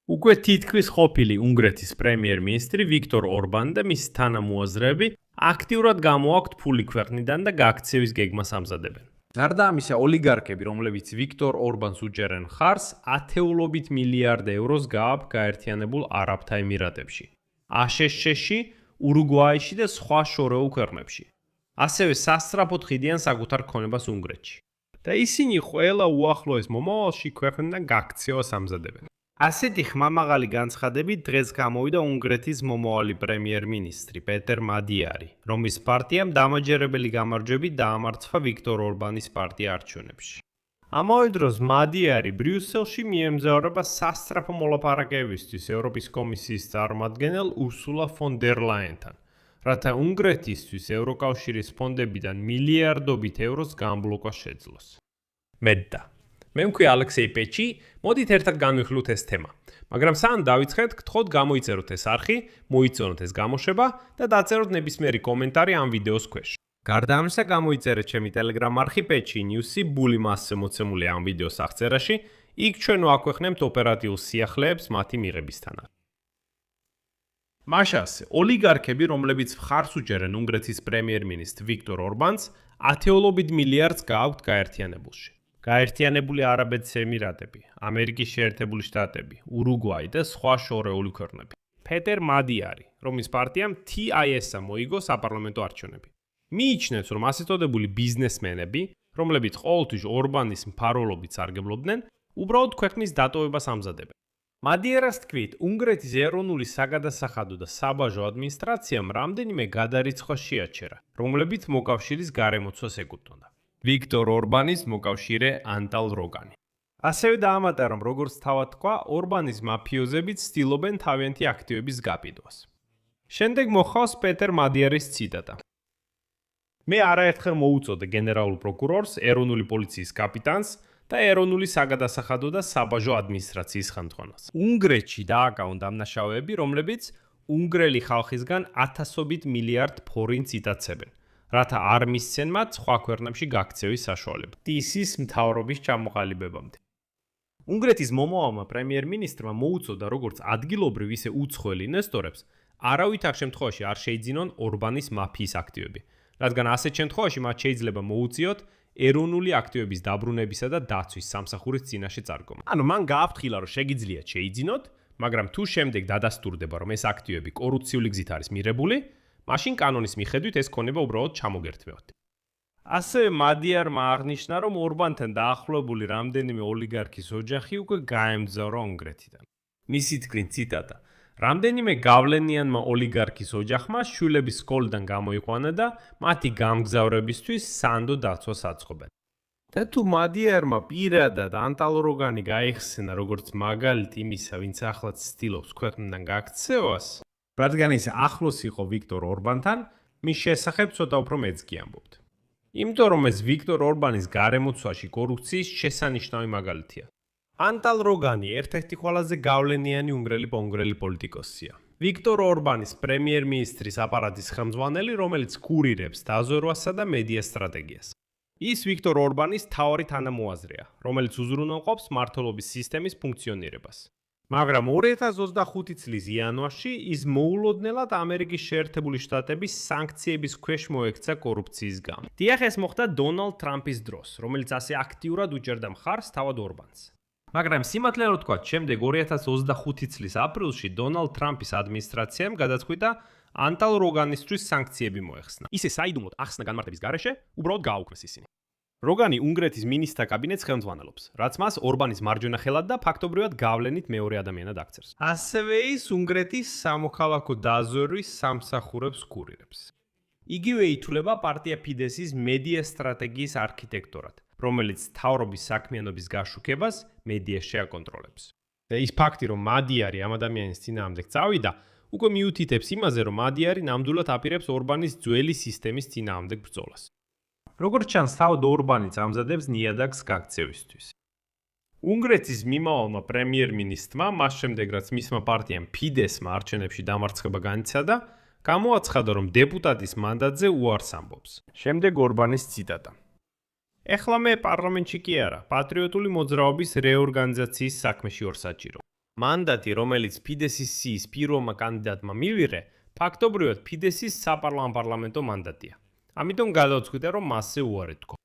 უკვე თითქმის ყოფილი უნგრეთის პრემიერ-მინისტრი ვიქტორ ორბანი და მისი თანამოაზრეები აქტიურად გამოაქვთ ფული ქვეყნიდან და გაქცევის გეგმას ამზადებენ. გარდა ამისა, ოლიგარქები, რომლებიც ვიქტორ ორბანს უჭერენ ხარს, ათეულობით მილიარდ ევროს გააქვთ გაერთიანებულ არაბთა ემირატებში, აშშ-ში, ურუგვაიში და სხვა შორეულ ქვეყნებში. ასევე სასწრაფოდ ხიდიან საკუთარ ქონებას უნგრეთში. და ისინი ყველა უახლოეს მომავალში ქვეყნიდან გაქცევას ამზადებენ. ასეთი ხმამაღალი განცხადებით დღეს გამოვიდა უნგრეთის მომავალი პრემიერ-მინისტრი პეტერ მადიარი, რომლის პარტიამ დამაჯერებელი გამარჯვებით დაამარცხა ვიქტორ ორბანის პარტია არჩევნებში. ამავე დროს მადიარი ბრიუსელში მიემგზავრება სასწრაფო მოლაპარაკებებისთვის ევროპის კომისიის წარმომადგენელ ურსულა ფონ დერ ლაიენთან, რათა უნგრეთისთვის ევროკავშირის ფონდებიდან მილიარდობით ევროს გამბლოკვა შეძლოს. მედდა. მე მქვია ალექსეი პეჩი, მოდით ერთად განვიხილოთ ეს თემა. მაგრამ სანამ დავიწყეთ, გთხოვთ გამოიწეროთ ეს არხი, მოიწონოთ ეს გამოშვება და დაწეროთ ნებისმიერი კომენტარი ამ ვიდეოს ქვეშ. გარდა ამისა, გამოიწერეთ ჩემი Telegram არხი პეჩი ნიუსი, ბული მასზე მოცემული ამ ვიდეოს აღწერაში, იქ ჩვენ ვაქვეყნებთ ოპერატიულ სიახლეებს მათი მიღებისთანავე. მაშას, ოლიგარქები, რომლებიც მხარს უჭერენ უნგრეთის პრემიერ-მინისტრ ვიქტორ ორბანს, ათეულობით მილიარდს გააქვთ გაერთიანებულში. გაერთიანებული არაბეთის ემირატები, ამერიკის შეერთებული შტატები, ურუგვაი და სხვა შორეული ქვეყნები. პეტერ მადიარი, რომლის პარტიამ TIS-ა მოიგო საპარლამენტო არჩევნები. მიიჩნევს, რომ ასეთოდებული ბიზნესმენები, რომლებიც ყოველთვის ორბანის მფარველობით სარგებლობდნენ, უბრალოდ ქვეყნის დატოვებას ამზადებენ. მადიერას თქმით, უნგრეთის ეროვნული საგადასახადო და საბაჟო ადმინისტრაციამ რამდენიმე გადარიცხვა შეაჩერა, რომლებიც მოკავშირის გარემოცვას ეკუთვნოდა. ვიქტორ ორბანის მოკავშირე ანტალ როგანი. ასევე დაამატა, რომ როგორც თავად თქვა, ორბანის მაფიოზებიც ცდილობენ თავიანთი აქტივების გაპიდვას. შემდეგ მოხავს პეტერ მადიარის ციტატა. მე არაერთხელ მოუწოდე გენერალურ პროკურორს, ეროვნული პოლიციის კაპიტანს და ეროვნული საგადასახადო და საბაჟო ადმინისტრაციის ხელმძღვანელს. უნგრეთში დააკავონ დამნაშავეები, რომლებიც უნგრელი ხალხისგან ათასობით მილიარდ ფორინტს იტაცებენ. რათა არ მისცენ მათ სხვა ქვეყნებში გაქცევის საშუალება. TIS-ის მთავრობის ჩამოყალიბებამდე. უნგრეთის მომავალმა პრემიერ-მინისტრმა მოუწოდა როგორც ადგილობრივ, ისე უცხოელ ინვესტორებს, არავითარ შემთხვევაში არ შეიძინონ ორბანის მაფიის აქტივები, რადგან ასეთ შემთხვევაში მათ შეიძლება მოუწიოთ ეროვნული აქტივების დაბრუნებისა და დაცვის სამსახურის წინაშე წარდგომა. ანუ მან გააფრთხილა, რომ შეგიძლიათ შეიძინოთ, მაგრამ თუ შემდეგ დადასტურდება, რომ ეს აქტივები კორუფციული გზით არის მიღებული, მაშინ კანონის მიხედვით ეს ქონება უბრალოდ ჩამოგერთმევთ. ასევე მადიარმა აღნიშნა, რომ ორბანთან დაახლოებული რამდენიმე ოლიგარქის ოჯახი უკვე გაემგზავრა უნგრეთიდან. მისი თქმით, ციტატა: რამდენიმე გავლენიანმა ოლიგარქის ოჯახმა შვილების სკოლიდან გამოიყვანა და მათი გამგზავრებისთვის სანდო დაცვას აწყობენ. და თუ მადიარმა პირადად ანტალ როგანი გაიხსენა როგორც მაგალითი იმისა, ვინც ახლაც ცდილობს ქვეყნიდან გაქცევას, რადგან ის ახლოს იყო ვიქტორ ორბანთან, მის შესახებ ცოტა უფრო მეც კი ამბობთ. იმიტომ რომ ეს ვიქტორ ორბანის გარემოცვაში კორუფციის შესანიშნავი მაგალითია. ანტალ როგანი ერთ-ერთი ყველაზე გავლენიანი უნგრელი პოლიტიკოსია. ვიქტორ ორბანის პრემიერ-მინისტრის აპარატის ხელმძღვანელი, რომელიც კურირებს დაზვერვასა და მედია სტრატეგიას. ის ვიქტორ ორბანის მთავარი თანამოაზრეა, რომელიც უზრუნველყოფს მმართველობის სისტემის ფუნქციონირებას. მაგრამ 2025 წლის იანვარში ის მოულოდნელად ამერიკის შეერთებული შტატების სანქციების ქვეშ მოექცა კორუფციის გამო. დიახ, ეს მოხდა დონალდ ტრამპის დროს, რომელიც ასე აქტიურად უჭერდა მხარს თავად ორბანს. მაგრამ სიმართლე რომ ვთქვათ, შემდეგ 2025 წლის აპრილში დონალდ ტრამპის ადმინისტრაციამ გადაწყვიტა ანტალ როგანისთვის სანქციები მოეხსნა. ისე საიდუმლოდ ახსნა განმარტების გარეშე, უბრალოდ გააუქმეს ისინი. როგანი უნგრეთის მინისტრთა კაბინეტს ხელმძღვანელობს, რაც მას ორბანის მარჯვენა ხელად და ფაქტობრივად გავლენით მეორე ადამიანად აქცევს. ასევე ის უნგრეთის სამოქალაქო დაზვერვის სამსახურებს კურირებს. იგივე ითვლება პარტია ფიდესის მედია სტრატეგიის არქიტექტორად, რომელიც მთავრობის საქმიანობის გაშუქებას მედიაში აკონტროლებს. და ის ფაქტი, რომ მადიარი ამ ადამიანის წინააღმდეგ წავიდა, უკვე მიუთითებს იმაზე, რომ მადიარი ნამდვილად აპირებს ორბანის ძველი სისტემის წინააღმდეგ ბრძოლას. როგორც ჩანს, თავად ორბანიც ამზადებს ნიადაგს გაქცევისთვის. უნგრეთის მიმავალმა პრემიერ-მინისტრმა, მას შემდეგ რაც მისმა პარტიამ ფიდესმა არჩევნებში დამარცხება განიცადა, გამოაცხადა, რომ დეპუტატის მანდატზე უარს ამბობს. შემდეგ ორბანის ციტატა: ეხლა მე პარლამენტში კი არა, პატრიოტული მოძრაობის რეორგანიზაციის საქმეში ვარ საჭირო. მანდატი, რომელიც ფიდესის პირველმა კანდიდატმა მივიღე, ფაქტობრივად ფიდესის საპარლამენტო მანდატია. ამიტომ გადავწყვიტე, რომ მასზე უარი თქვა.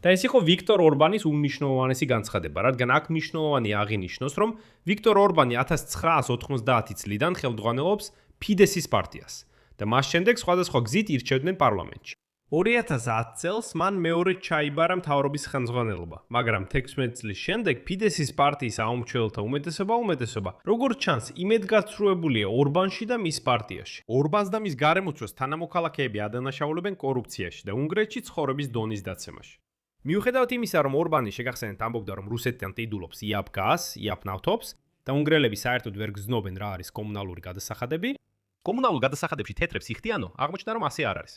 და ეს იყო ვიქტორ ორბანის უნიშნულოვანესი განცხადება, რადგან აქ მნიშვნელოვანი აღინიშნოს, რომ ვიქტორ ორბანი 1990 წლიდან ხელმძღვანელობს ფიდესის პარტიას და მას შემდეგ სხვადასხვა გზით ირჩევდნენ პარლამენტში. 2010 წელს მან მეორედ ჩაიბარა მთავრობის ხელმძღვანელობა, მაგრამ 16 წლის შემდეგ ფიდესის პარტიის აუმჩელთა უმეტესობა, როგორც ჩანს, იმედგაცრუებულია ორბანში და მის პარტიაში. ორბანს და მის გარემოცვას თანამოქალაქეები ადანაშაულებენ კორუფციაში და უნგრეთში ცხოვრების დონის დაცემაში. მიუხედავად იმისა, რომ ორბანი შეგახსენებთ ამბობდა, რომ რუსეთთან ტიდულობს იაპ გაზს, იაპ ნავთობს და უნგრელები საერთოდ ვერ გრძნობენ რა არის კომუნალური გადასახადები, კომუნალურ გადასახადებში თეთრებს იხდიანო, აღმოჩნდა, რომ ასე არ არის.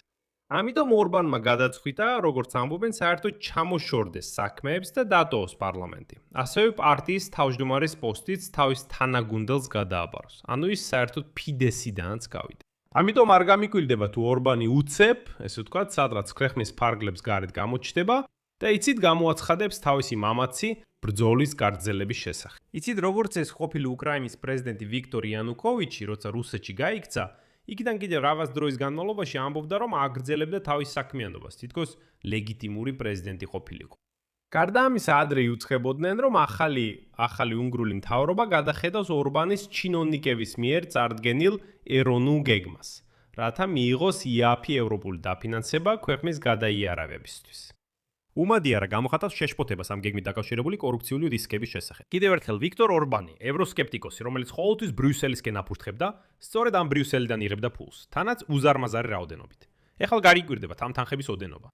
ამიტომ ორბანმა გადაწყვიტა, როგორც ამბობენ, საერთოდ ჩამოშორდეს საქმეებს და დატოვოს პარლამენტი. ასევე პარტიის თავმჯდომარის პოსტიც თავის თანაგუნდელს გადააბაროს. ანუ ის საერთოდ ფიდესიდანაც გავიდა. ამიტომ არ გამიკვირდება თუ ორბანი უცებ, ესე ვთქვათ, სადღაც ქრეხნის ფარგლებს გარეთ გამოჩნდება და იცით გამოაცხადებს თავისი მამაცი ბრძოლის გაგრძელების შესახებ. იცით როგორც ეს ყოფილი უკრაინის პრეზიდენტი ვიქტორ იანუკოვიჩი, როცა რუსეთში გაიქცა, იქიდან კიდევ რაღაც დროის განმავლობაში ამბობდა, რომ აგრძელებდა თავის საქმიანობას, თითქოს ლეგიტიმური პრეზიდენტი ყოფილიყო. გარდა ამისა, ადრე იუცხებოდნენ, რომ ახალი უნგრული მთავრობა გადახედავს ორბანის ჩინოვნიკების მიერ წარდგენილ ეროვნულ გეგმას, რათა მიიღოს იაფი ევროპული დაფინანსება ქვეყნის გადაიარავებისთვის. უმადია რა გამოხატავს შეშფოთებას ამ გეგმით დაკავშირებული კორუფციული რისკების შესახებ. კიდევ ერთხელ ვიქტორ ორბანი, ევროსკეპტიკოსი, რომელიც ყოველთვის ბრიუსელისკენ აფურთხებდა, სწორედ ამ ბრიუსელიდან იღებდა ფულს, თანაც უზარმაზარი რაოდენობით. ეხლა გარიკვირდება ამ თანხების ოდენობა.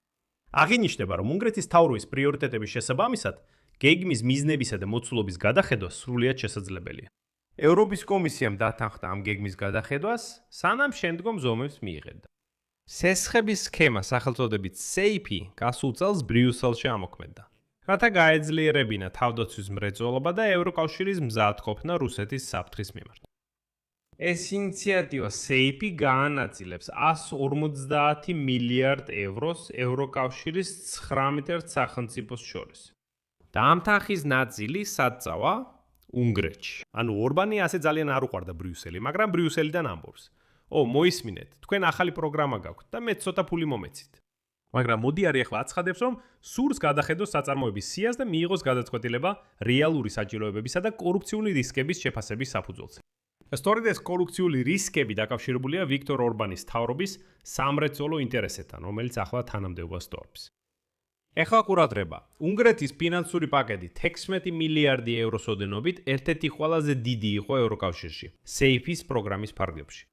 აღინიშნება, რომ უნგრეთის მთავრობის პრიორიტეტების შესაბამისად, გეგმის მიზნებისა და მოცულობის გადახედვა სრულიად შესაძლებელია. ევროპის კომისიამ დათანხმდა ამ გეგმის გადახედვას, სანამ შემდგომ ზომებს მიიღებდა. სესხების სქემა სახელწოდებით SAFE გასულ წელს ბრიუსელში ამოქმედდა, რათა გაეძლიერებინა თავდაცვის მრეწველობა და ევროკავშირის მზადყოფნა რუსეთის საფრთხის მიმართ. ეს ინიციატივა SAFE გაანაწილებს 150 მილიარდ ევროს ევროკავშირის 19 სახელმწიფოს შორის. და ამ თანხის ნაწილი საწავა უნგრეთში. ანუ ორბანი ასე ძალიან არ უყვარდა ბრიუსელი, მაგრამ ბრიუსელიდან ამბობს. მოისმინეთ, თქვენ ახალი პროგრამა გაქვთ და მე ცოტა ფული მომეცით. მაგრამ მოდიარი ახლა აცხადებს, რომ სურს გადახედოს საწარმოების სიას და მიიღოს გადაწყვეტილება რეალური საჭიროებებისა და კორუფციული რისკების შეფასების საფუძველზე. სწორედ ეს კორუფციული რისკები დაკავშირებულია ვიქტორ ორბანის მთავრობის სამრეწველო ინტერესებთან, რომელიც ახლა თანამდებობას ტოვებს. ეხლა ყურადღება, უნგრეთის ფინანსური პაკეტი 16 მილიარდი ევროს ოდენობით ერთ-ერთი ყველაზე დიდი იყო ევროკავშირში, SAFE-ის პროგრამის ფარგლებში.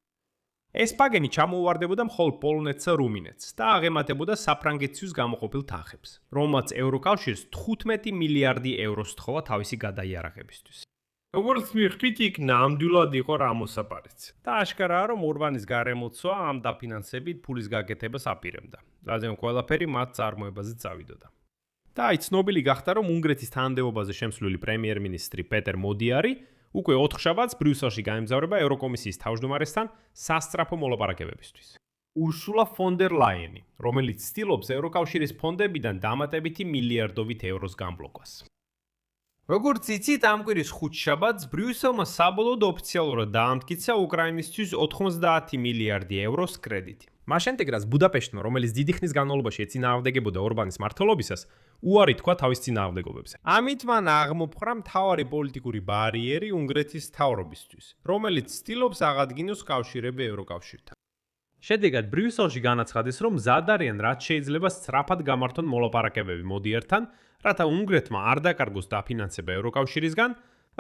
ეს პაკეტი ჩამოუვარდებოდა მხოლოდ პოლონეთს და რუმინეთს და აღემატებოდა საფრანგეთისთვის გამოყოფილ თანხებს, რომელმაც ევროკავშირს 15 მილიარდი ევროს სთხოვა თავისი გადაიარაღებისთვის. როგორც მიხვდით, იქ ნამდვილად იყო რა მოსაპარიც. და აშკარაა, რომ ორბანის გარემოცვა ამ დაფინანსებით ფულის გაკეთებას აპირებდა, რადგან ყველაფერი მათ წარმოებაზე წავიდოდა. და აი ცნობილი გახდა, რომ უნგრეთის თანამდებობაზე შემსვლელი პრემიერ-მინისტრი პეტერ მოდიარი უკვე 4 შაბათს ბრიუსელში გაემგზავრება ევროკომისიის თავმჯდომარესთან სასწრაფო მოლაპარაკებებისთვის. ურსულა ფონ დერ ლაიენი, რომელიც ცდილობს ევროკავშირის ფონდებიდან დამატებითი მილიარდობით ევროს გამბლოკვას. როგორც იცით, ამ კვირის 5 შაბათს ბრიუსელმა საბოლოოდ ოფიციალურად დაამტკიცა უკრაინისთვის 90 მილიარდი ევროს კრედიტი. მას შემდეგ, რაც ბუდაპეშტმა, რომელიც დიდი ხნის განმავლობაში ეწინააღმდეგებოდა ორბანის მმართველობისას, უარი თქვა თავის წინააღმდეგობებზე. ამით მან აღმოფხვრა მთავარი პოლიტიკური ბარიერი უნგრეთის მთავრობისთვის, რომელიც ცდილობს აღადგინოს კავშირები ევროკავშირთან. შედეგად ბრიუსელში განაცხადეს, რომ მზად არიან რაც შეიძლება სწრაფად გამართონ მოლაპარაკებები მოდიერთან, რათა უნგრეთმა არ დაკარგოს დაფინანსება ევროკავშირისგან,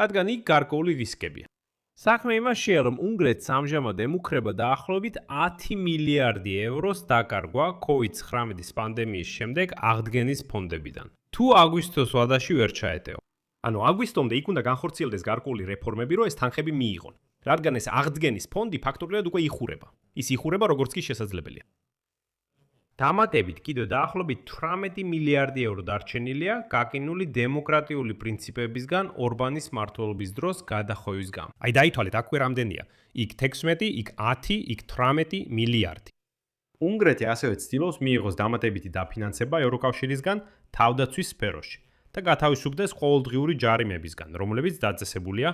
რადგან იქ გარკვეული რისკებია. საქმე იმაშია, რომ უნგრეთს ამჟამად ემუქრება დაახლოებით 10 მილიარდი ევროს დაკარგვა COVID-19 პანდემიის შემდეგ აღდგენის ფონდებიდან. თუ აგვისტოს ვადაში ვერ ჩაეტეო. ანუ აგვისტომდე იქ უნდა განხორციელდეს გარკვეული რეფორმები, რომ ეს თანხები მიიღონ, რადგან ეს აღდგენის ფონდი ფაქტობრივად უკვე იხურება. ის იხურება როგორც კი შესაძლებელია. დამატებით კიდევ დაახლოებით 18 მილიარდი euро დარჩენილია გაკინული დემოკრატიული პრინციპებისგან ორბანის მმართველობის დროს გადახოვის გამო. აი დაითვალეთ, აქვე რამდენია. იქ 16, იქ 10, იქ 18 მილიარდი. უნგრეთი ასევე ცდილობს მიიღოს დამატებითი დაფინანსება ევროკავშირისგან თავდაცვის სფეროში და გათავისუფლდეს ყოველდღიური ჯარიმებისგან, რომლებიც დაწესებულია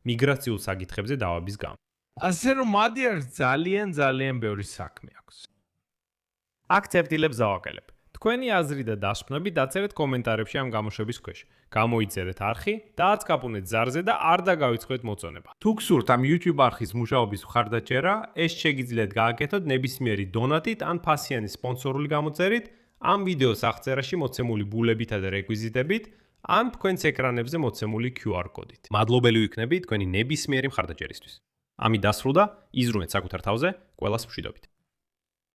მიგრაციულ საკითხებზე დავების გამო. ასე რომ მადიარს ძალიან ბევრი საქმე აქვს. აქ წერტილებს დავაკელებ. თქვენი აზრი და დასკვნები დაწერეთ კომენტარებში ამ გამოშვების ქვეშ. გამოიწერეთ არხი, დააწკაპუნეთ ზარზე და არ დაგავიწყდეთ მოწონება. თუ გსურთ ამ YouTube არხის მუშაობის მხარდაჭერა, ეს შეგიძლიათ გააკეთოთ ნებისმიერი დონატით ან ფასიანი სპონსორული გამოწერით, ამ ვიდეოს აღწერაში მოცემული ბულებითა და რეკვიზიტებით, ან თქვენს ეკრანებზე მოცემული QR კოდით. მადლობელი ვიქნები თქვენი ნებისმიერი მხარდაჭერისთვის. ამით დასრულდა, იზრუნეთ საკუთარ თავზე, ყველას მშვიდობით.